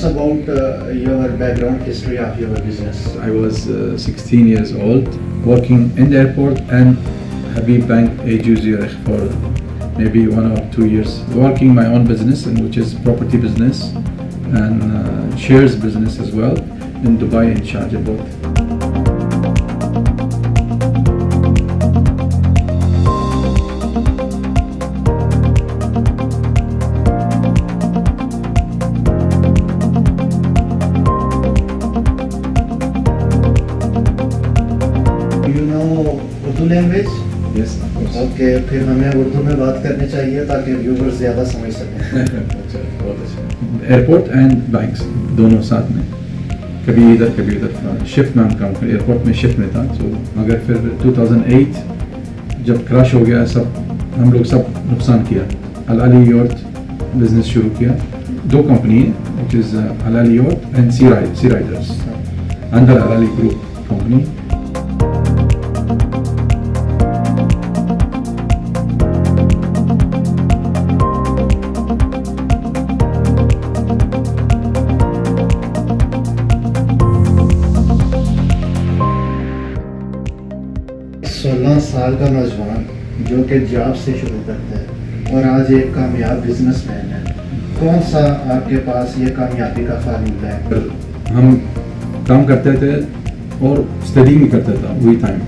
about your background history of your business? I was 16 years old, working in the airport and Habib Bank AG Zurich for maybe 1 or 2 years, working my own business, and which is property business and shares business as well in Dubai and Sharjah both. You know Urdu language? Yes, of course. Okay, फिर हमें उर्दू में बात करनी चाहिए ताकि viewers ज़्यादा समझ सकें. अच्छा, बहुत अच्छा. एयरपोर्ट एंड बैंक्स दोनों साथ में, कभी इधर कभी उधर. शिफ्ट में हम काम कर, एयरपोर्ट में शिफ्ट में था. तो मगर फिर 2008 जब क्रैश हो गया, सब हम लोग सब नुकसान किया. अल अली यॉट बिजनेस शुरू किया. 2 कंपनी है, which is Al Ali yacht and sea riders under Al Ali group company. साल का नौजवान जो कि जॉब से शुरू करता है और आज एक कामयाब बिजनेसमैन है, कौन सा आपके पास ये कामयाबी का फार्मूला है? हम काम करते थे और स्टडी भी करता था वही टाइम.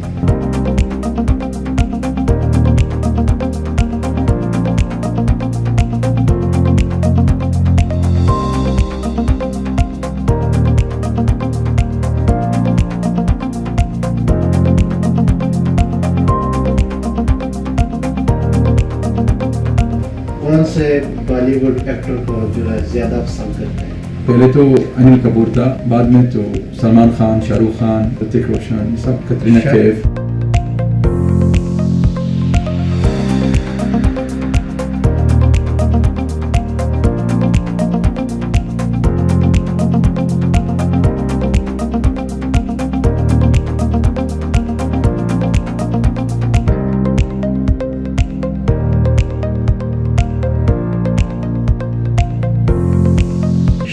कौन से बॉलीवुड एक्टर को जो है ज़्यादा पसंद करते हैं? पहले तो अनिल कपूर था, बाद में तो सलमान खान, शाहरुख खान, ऋतिक रोशन, सब, कटरीना कैफ.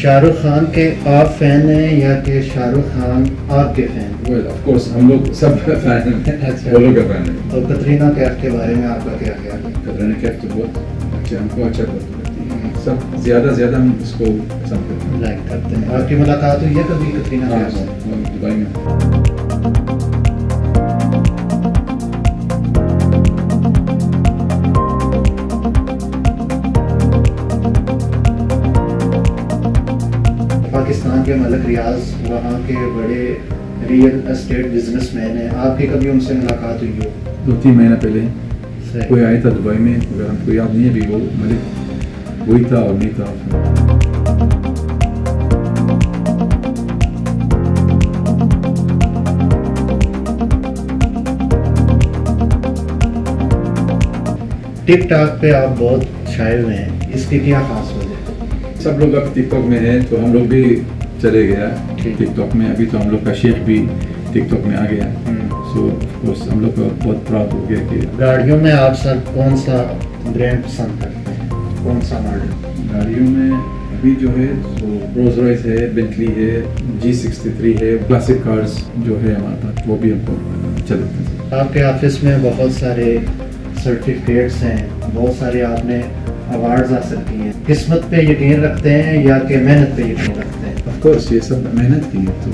शाहरुख खान के आप फैन हैं या कि शाहरुख खान आपके फैन? वेल ऑफ कोर्स हम लोग सब फैन हैं. वो लोग का फैन है. तो कटरीना कैफ के बारे में आपका क्या ख्याल है? कटरीना कैफ तो बहुत अच्छा, हमको अच्छा लगती है. सब ज़्यादा हम इसको पसंद करते हैं, लाइक करते हैं. आपकी मुलाकात हुई है कभी कटरीना हाँ, कैफ से? दुबई में. पाकिस्तान के मलक रियाज वहाँ के बड़े रियल एस्टेट बिजनेसमैन हैं, आपकी कभी उनसे मुलाकात हुई हो? 2-3 महीना पहले कोई आया था दुबई में, अगर हमको याद नहीं है अभी, वो मलिक वही था और नहीं था. टिकटॉक पे आप बहुत छाए हुए हैं, इसकी क्या खास वजह है? सब लोग अब टिकटॉक में हैं, तो हम लोग भी चले गया टिकटॉक में. अभी तो हम लोग का शेख भी टिकटॉक में आ गया. सो ऑफ कोर्स हम लोग को बहुत प्राउड हो गया कि. गाड़ियों में आप सर कौन सा ब्रांड पसंद करते हैं, कौन सा मॉडल? गाड़ियों में अभी जो है तो रोल्स रॉयस है, बेंटली है, G63 है, क्लासिक कार्स जो है हमारे पास, वो भी हमको अच्छा लगता है. आपके ऑफिस में बहुत सारे सर्टिफिकेट्स हैं, बहुत सारे आपने अवार्ड्स हासिल किए हैं. किस्मत पे यकीन रखते हैं या कि मेहनत पे यकीन रखते हैं? ऑफ कोर्स ये सब मेहनत की है. तो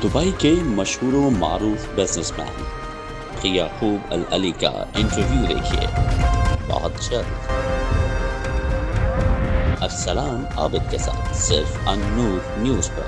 दुबई के मशहूर व मारूफ बिजनेसमैन याकूब अल अली का इंटरव्यू देखिए बहुत जल्द. अस्सलाम आबिद के साथ सिर्फ अन-नूर न्यूज़ पर.